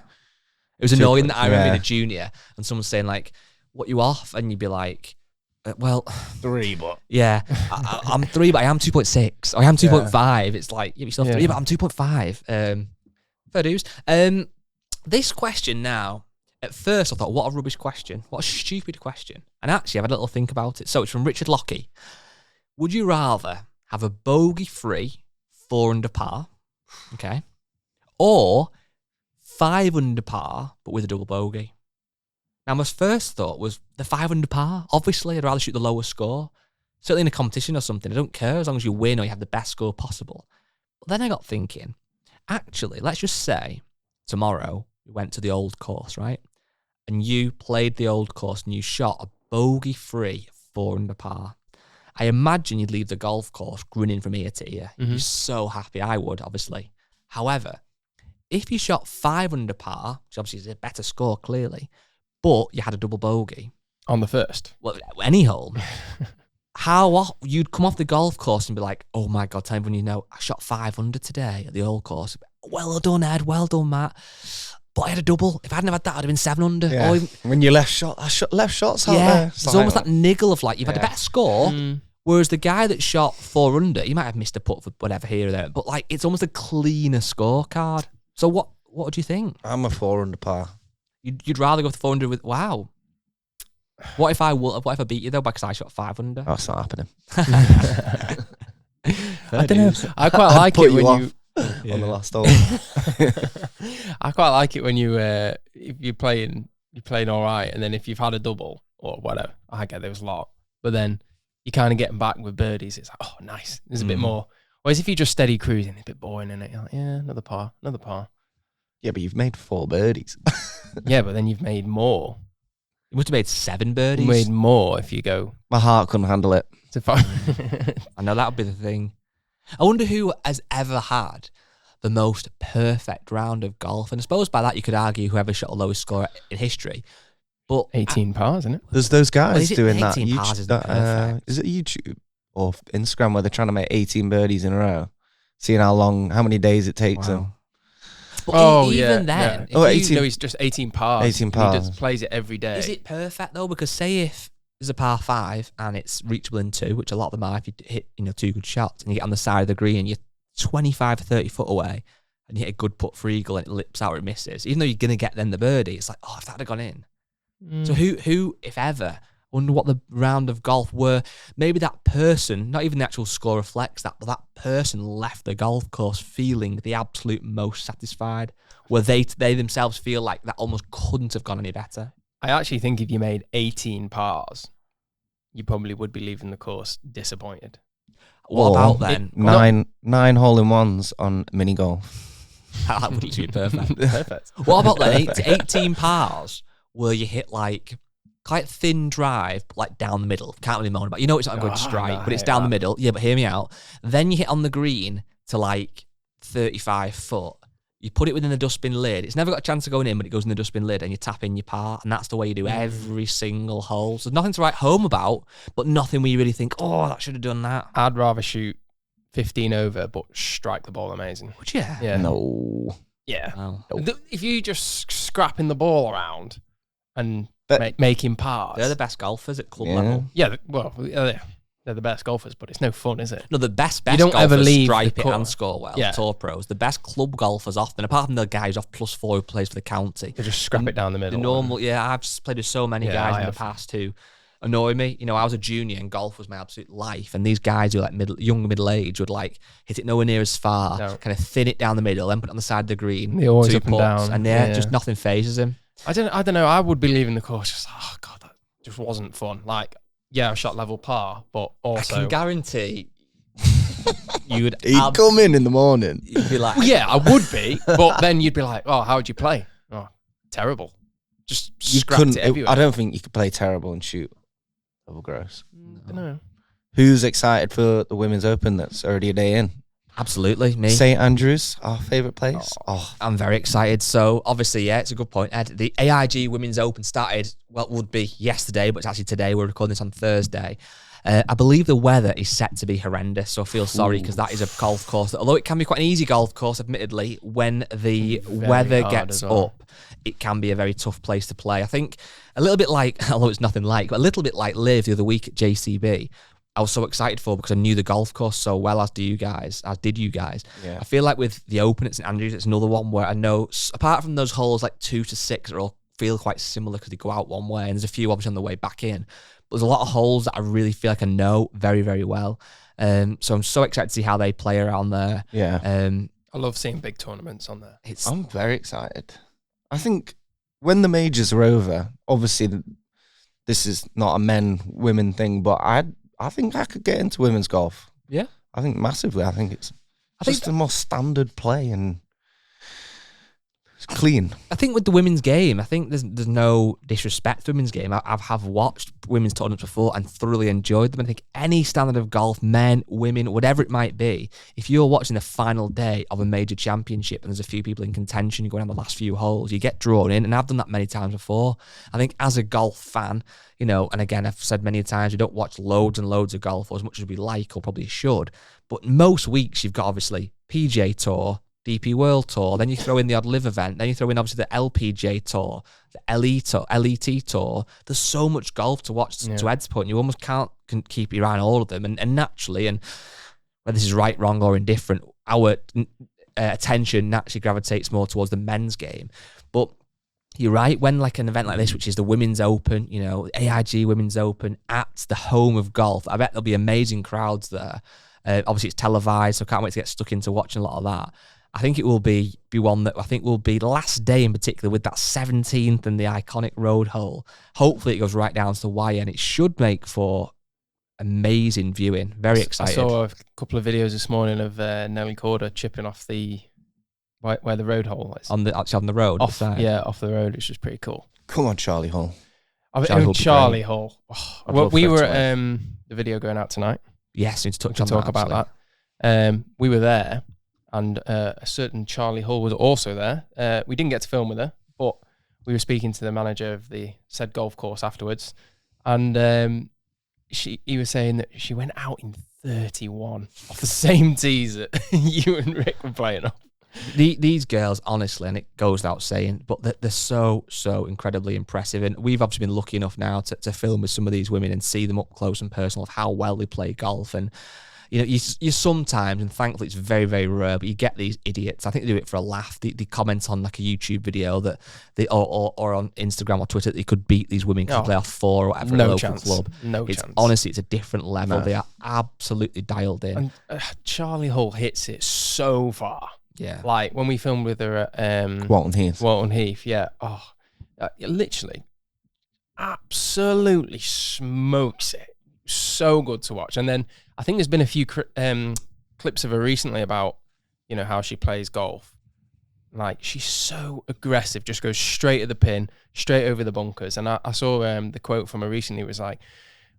It was annoying that I remember being a junior and someone saying like, what you off? And you'd be like, well, 3, but yeah, I'm 3, but I am 2.6. Or I am 2.5. It's like, you're still 3, but I'm 2.5. Fair dues. This question now, at first I thought, what a rubbish question. What a stupid question. And actually, I've had a little think about it. So it's from Richard Lockie. Would you rather have a bogey-free 4 under par, okay, or 5 under par, but with a double bogey? Now, my first thought was the 5 under par. Obviously, I'd rather shoot the lowest score. Certainly in a competition or something, I don't care as long as you win or you have the best score possible. But then I got thinking, actually, let's just say tomorrow we went to the old course, right? And you played the old course and you shot a bogey-free 4 under par. I imagine you'd leave the golf course grinning from ear to ear. You'd be so happy. I would, obviously. However, if you shot 5 under par, which obviously is a better score, clearly, but you had a double bogey on the first, well, any hole, you'd come off the golf course and be like, oh my God, time when you know, I shot 5 under today at the old course. Well done, Ed. Well done, Matt. But I had a double. If I hadn't had that, I'd have been 7 under. Yeah. Or even, when you left shots out there. It's almost that niggle of like, you've had a better score. Whereas the guy that shot 4 under, he might have missed a putt for whatever here or there, but like, it's almost a cleaner scorecard. So what do you think? I'm a 4 under par. You'd rather go for 400 with, wow. What if I beat you though because I shot 5 under? That's not happening. I don't know. I quite like it when you on the last hole. I quite like it when you if you're playing all right, and then if you've had a double or whatever, I get there was a lot, but then you kind of getting back with birdies. It's like, oh, nice. There's a bit more. Whereas if you're just steady cruising, it's a bit boring, isn't it? You're like, yeah, another par. Yeah, but you've made 4 birdies. Yeah, but then you've made more. You must have made 7 birdies. You made more if you go. My heart couldn't handle it. I know that would be the thing. I wonder who has ever had the most perfect round of golf. And I suppose by that you could argue whoever shot the lowest score in history. But 18 pars, isn't it? There's those guys doing that. 18 pars isn't perfect. Is it YouTube or Instagram where they're trying to make 18 birdies in a row? Seeing how many days it takes them. But even then, no, he's just 18 pars. 18 pars. He just plays it every day. Is it perfect though? Because say if there's a par 5 and it's reachable in 2, which a lot of them are, if you hit 2 good shots and you get on the side of the green, you're 25 or 30 foot away and you hit a good putt for eagle and it lips out or it misses. Even though you're gonna get then the birdie, it's like, oh, if that had gone in. So who, if ever, wonder what the round of golf were. Maybe that person, not even the actual score reflects that, but that person left the golf course feeling the absolute most satisfied. Where they themselves feel like that almost couldn't have gone any better. I actually think if you made 18 pars, you probably would be leaving the course disappointed. What about then? Nine hole-in-ones on mini golf. That would be perfect. Perfect. What about then 18 pars where you hit like quite thin drive, but like down the middle? Can't really moan about. You know it's not a good strike, but it's down the middle. Yeah, but hear me out. Then you hit on the green to like 35 foot. You put it within the dustbin lid. It's never got a chance of going in, but it goes in the dustbin lid and you tap in your par. And that's the way you do every single hole. So there's nothing to write home about, but nothing where you really think, oh, that should have done that. I'd rather shoot 15 over, but strike the ball amazing. Would you? Yeah. No. Yeah. Oh. If you just scrapping the ball around and But- making pars. They're the best golfers at club level. Yeah, well, they're the best golfers, but it's no fun, is it? No, the best You don't golfers ever leave stripe the it court. and score well. Yeah. Tour pros. The best club golfers often, apart from the guys off +4 who plays for the county. They just scrap it down the The middle. normal, I've just played with so many Yeah, guys I in have. the past who annoy me. You know, I was a junior and golf was my absolute life. And these guys who are like young middle age would like hit it nowhere near as far, No. kind of thin it down the middle, then put it on the side of the green. They're always 2 up and putts, down. and Yeah. just nothing phases him. I don't know. I would be leaving the course just, oh God, that just wasn't fun. Like, yeah, I shot level par, but I also. can guarantee you would He'd come in the morning. you'd be like, Well, yeah, I would be, but then you'd be like, oh, how'd you play? Oh, terrible. Just You scrapped couldn't. it everywhere. I don't think you could play terrible and shoot double gross. I don't know. Who's excited for the Women's Open that's already a day in? absolutely, me. St Andrews, our favourite place. Oh, I'm very excited. So obviously, yeah, it's a good point, Ed. The AIG Women's Open started, well, it would be yesterday, but it's actually today. We're recording this on Thursday. I believe the weather is set to be horrendous, so I feel sorry because that is a golf course that, although it can be quite an easy golf course, admittedly, when the weather hard gets as well. up, it can be a very tough place to play. I think a little bit like, although it's nothing like, but a little bit like Liv the other week at JCB. I was so excited for because I knew the golf course so well, as did you guys. yeah. I feel like with the Open at St Andrews, it's another one where I know, apart from those holes like 2 to 6, that all feel quite similar because they go out one way, and there's a few obviously on the way back in. But there's a lot of holes that I really feel like I know very, very well. So I'm so excited to see how they play around there. Yeah. I love seeing big tournaments on there. It's I'm very excited. I think when the majors are over, obviously this is not a men-women thing, but I think I could get into women's golf. Yeah. I think massively. I think it's think just a more standard play and it's clean. I think with the women's game, I think there's no disrespect to women's game. I have watched women's tournaments before and thoroughly enjoyed them. I think any standard of golf, men, women, whatever it might be, if you're watching the final day of a major championship and there's a few people in contention, you're going on the last few holes, you get drawn in, and I've done that many times before. I think as a golf fan, you know, and again, I've said many times, we don't watch loads and loads of golf, or as much as we like or probably should, but most weeks you've got obviously PGA Tour, DP World Tour, then you throw in the odd live event, then you throw in obviously the LPGA Tour, the LET Tour. There's so much golf to watch, to Ed's point. You almost can't keep your eye on all of them. And naturally, and whether this is right, wrong, or indifferent, our attention naturally gravitates more towards the men's game. But you're right, when like an event like this, which is the Women's Open, you know, AIG Women's Open at the home of golf, I bet there'll be amazing crowds there. Obviously, it's televised, so I can't wait to get stuck into watching a lot of that. I think it will be one that I think will be the last day in particular with that 17th and the iconic road hole. Hopefully it goes right down to the wire and it should make for amazing viewing. Very excited. I saw a couple of videos this morning of Nelly Corder chipping off the where the road hole is. Actually on the road. Off, the side. yeah, off the road, which is pretty cool. Come on, Charlie Hull. Charlie Hall. Oh, I'd well, love we for it were to at the video going out tonight. Yes, need to touch To on talk that, about absolutely. that. We were there, and a certain Charlie Hull was also there. We didn't get to film with her, but we were speaking to the manager of the said golf course afterwards, and he was saying that she went out in 31 off the same tees that you and Rick were playing off. These girls, honestly, and it goes without saying, but they're so incredibly impressive. And we've obviously been lucky enough now to film with some of these women and see them up close and personal of how well they play golf. And you know, you sometimes, and thankfully it's very, very rare, but you get these idiots. I think they do it for a laugh. They comment on like a YouTube video that they or on Instagram or Twitter that they could beat these women because they play off 4 or whatever at a No local chance. club. No It's chance. honestly, it's a different level. No. They are absolutely dialed in. And Charlie Hull hits it so far. Yeah. Like when we filmed with her at Walton Heath. Walton Heath, yeah. Oh, literally, absolutely smokes it. So good to watch. And then I think there's been a few clips of her recently about, you know, how she plays golf. Like, she's so aggressive, just goes straight at the pin, straight over the bunkers. And I saw the quote from her recently. It was like,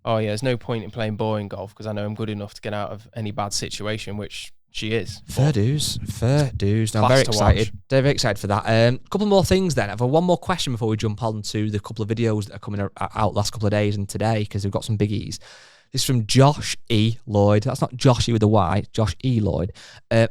oh yeah, there's no point in playing boring golf because I know I'm good enough to get out of any bad situation, which she is. Fair dues. No, I'm very excited. Very excited for that. A couple more things then. I have one more question before we jump on to the couple of videos that are coming out last couple of days and today, because we've got some biggies. This is from Josh E. Lloyd. That's not Joshy with a Y, Josh E. Lloyd.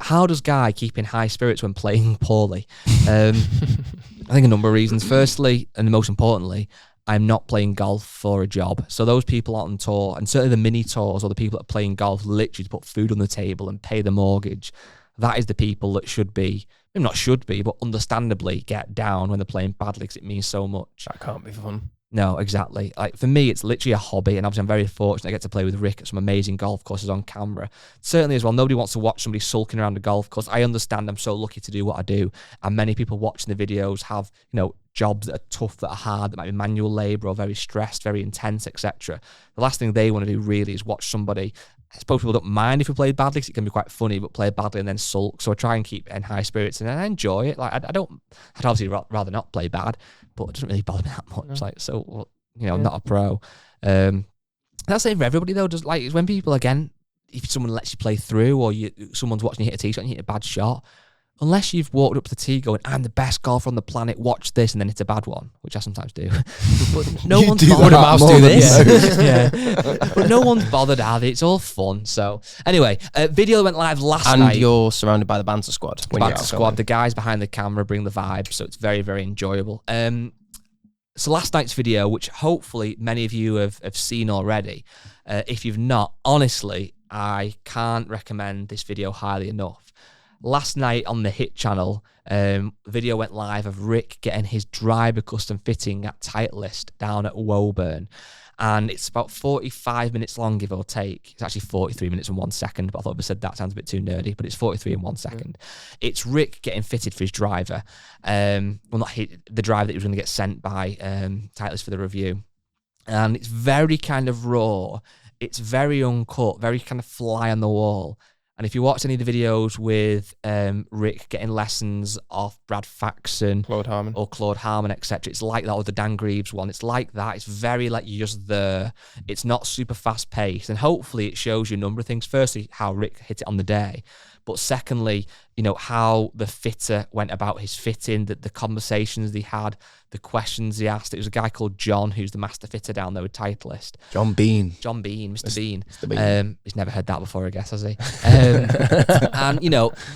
How does Guy keep in high spirits when playing poorly? I think a number of reasons. Firstly, and most importantly, I'm not playing golf for a job. So those people out on tour, and certainly the mini tours, or the people that are playing golf literally to put food on the table and pay the mortgage, that is the people that should be, maybe not should be, but understandably get down when they're playing badly because it means so much. That can't be fun. No, exactly. Like, for me, it's literally a hobby, and obviously I'm very fortunate I get to play with Rick at some amazing golf courses on camera. Certainly as well, nobody wants to watch somebody sulking around a golf course. I understand, I'm so lucky to do what I do, and many people watching the videos have, jobs that are tough, that are hard, that might be manual labour or very stressed, very intense, etc. The last thing they want to do really is watch somebody. I suppose people don't mind if we play badly because it can be quite funny, but play badly and then sulk. So I try and keep in high spirits and I enjoy it. Like, I'd obviously rather not play bad, but it doesn't really bother me that much. No. Like, so, I'm not a pro. That's it for everybody though. Just like, it's when people, again, if someone lets you play through, or someone's watching you hit a tee shot and you hit a bad shot, unless you've walked up to the tee going, I'm the best golfer on the planet, watch this, and then it's a bad one, which I sometimes do. But no one's bothered. Do this. Yeah. But no one's bothered, are they? It's all fun. So anyway, video went live last night. And you're surrounded by the banter squad. Banter squad, the guys behind the camera bring the vibe, so it's very, very enjoyable. So last night's video, which hopefully many of you have seen already, if you've not, honestly, I can't recommend this video highly enough. Last night on the Hit channel, the video went live of Rick getting his driver custom fitting at Titleist down at Woburn. And it's about 45 minutes long, give or take. It's actually 43 minutes and 1 second, but I thought if I said that sounds a bit too nerdy, but it's 43 and 1 second. Yeah. It's Rick getting fitted for his driver. The driver that he was going to get sent by Titleist for the review. And it's very kind of raw. It's very uncut, very kind of fly on the wall. And if you watch any of the videos with Rick getting lessons off Brad Faxon, Claude Harmon, etc., it's like that, or the Dan Greaves one. It's like that. It's very like you're just there. It's not super fast paced, and hopefully it shows you a number of things. Firstly, how Rick hit it on the day, but secondly, how the fitter went about his fitting, the conversations they had, the questions he asked. It was a guy called John, who's the master fitter down there with Titleist. John Bean, Mr. Bean. Mr. Bean. He's never heard that before, I guess, has he? And,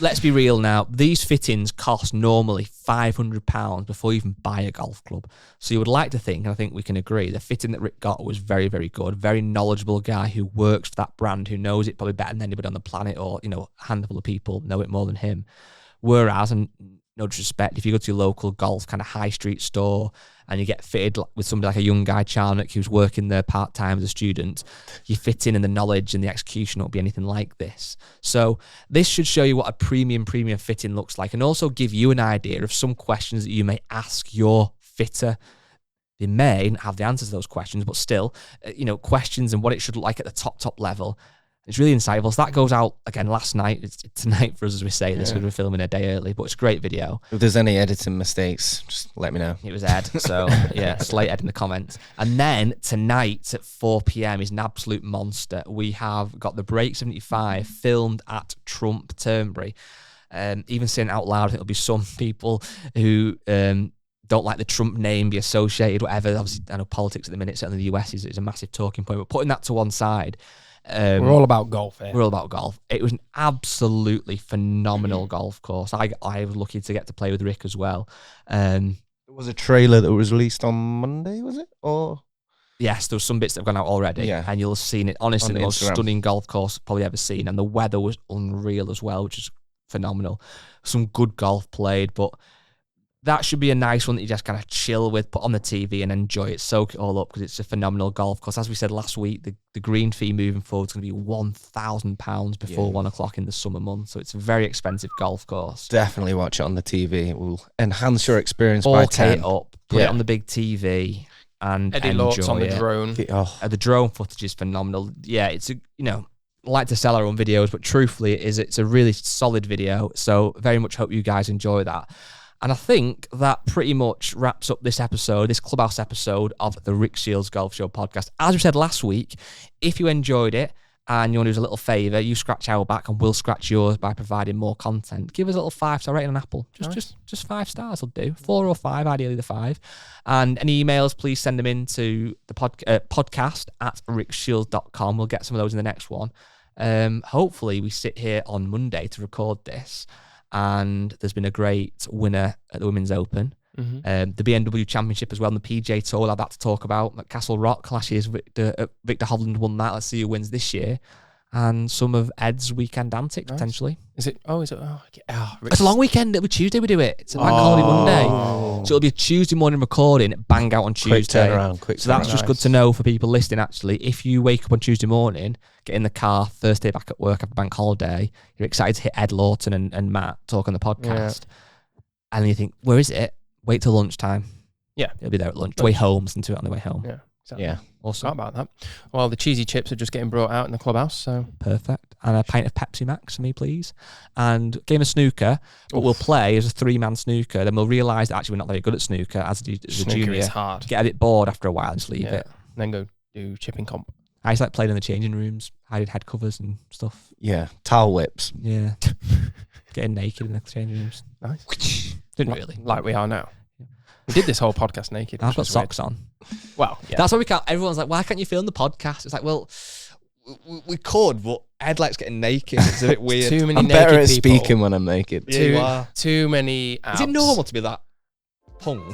let's be real now. These fittings cost normally £500 before you even buy a golf club. So you would like to think, and I think we can agree, the fitting that Rick got was very, very good. Very knowledgeable guy who works for that brand, who knows it probably better than anybody on the planet, or, a handful of people know it more than him. Whereas, and no disrespect, if you go to your local golf kind of high street store and you get fitted with somebody like a young guy, Charnock, who's working there part-time as a student, you fit in and the knowledge and the execution won't be anything like this. So this should show you what a premium fitting looks like, and also give you an idea of some questions that you may ask your fitter. They may not have the answers to those questions, but still, questions and what it should look like at the top level. It's really insightful. So that goes out again last night. It's tonight for us as we say this, because we're filming a day early, but it's a great video. If there's any editing mistakes, just let me know. It was Ed, so yeah, slate Ed in the comments. And then tonight at 4 p.m. is an absolute monster. We have got the Break 75 filmed at Trump Turnberry. Even saying it out loud, I think there'll be some people who don't like the Trump name be associated, whatever. Obviously, I know politics at the minute, certainly the US is a massive talking point, but putting that to one side, we're all about golf here. We're all about golf. It was an absolutely phenomenal golf course. I was lucky to get to play with Rick as well. There was a trailer that was released on Monday, was it? Or yes, there was some bits that have gone out already, and you'll have seen it. Honestly, the most stunning golf course probably ever seen, and the weather was unreal as well, which is phenomenal. Some good golf played, but that should be a nice one that you just kind of chill with, put on the TV and enjoy it, soak it all up, because it's a phenomenal golf course. As we said last week, the green fee moving forward is going to be £1,000 before 1 o'clock in the summer months. So it's a very expensive golf course. Definitely watch it on the TV. It will enhance your experience 4K by 10. it up, put it on the big TV and Eddie enjoy Lort's on the it. drone. The drone footage is phenomenal. Yeah, it's like to sell our own videos, but truthfully, it's a really solid video. So very much hope you guys enjoy that. And I think that pretty much wraps up this episode, this Clubhouse episode of the Rick Shiels Golf Show podcast. As we said last week, if you enjoyed it and you want to do us a little favour, you scratch our back and we'll scratch yours by providing more content. Give us a little 5-star rating on Apple. Just 5 stars will do. 4 or 5, ideally the 5. And any emails, please send them in to the podcast at rickshiels.com. We'll get some of those in the next one. Hopefully we sit here on Monday to record this. And there's been a great winner at the Women's Open. The BMW Championship as well, and the PJ Tour. We'll have that to talk about. At Castle Rock last year's Victor Hovland won that. Let's see who wins this year. And some of Ed's weekend antics, potentially. Is it? It's a long weekend. It'll be Tuesday we do it. It's a bank holiday Monday. So it'll be a Tuesday morning recording, bang out on Tuesday. Quick so that's just good to know for people listening, actually. If you wake up on Tuesday morning, get in the car, first day back at work after bank holiday, you're excited to hit Ed Lawton and Matt talk on the podcast. And you think, where is it? Wait till lunchtime. Yeah. It'll be there at lunch. The way home, listen to it on the way home. Yeah. Exactly. Yeah. Awesome. Forgot about that. Well, the cheesy chips are just getting brought out in the clubhouse, so perfect. And a pint of Pepsi Max for me, please. And game of snooker, but we'll play as a 3-man snooker. Then we'll realise that actually we're not very good at snooker as a junior. Is hard. Get a bit bored after a while and just leave it. And then go do chipping comp. I used to like playing in the changing rooms, hiding head covers and stuff. Yeah, towel whips. Yeah. Getting naked in the changing rooms. Nice. Didn't really. Like we are now. We did this whole podcast naked. I've got socks on. Well, yeah. That's why we can't. Everyone's like, why can't you film the podcast? It's like, well, we could, but Ed likes getting naked. It's a bit weird. Too many I'm naked better at people. speaking when I'm naked. Yeah, too many abs. Is it normal to be that punk?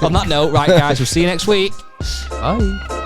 On that note, right, guys, we'll see you next week. Bye.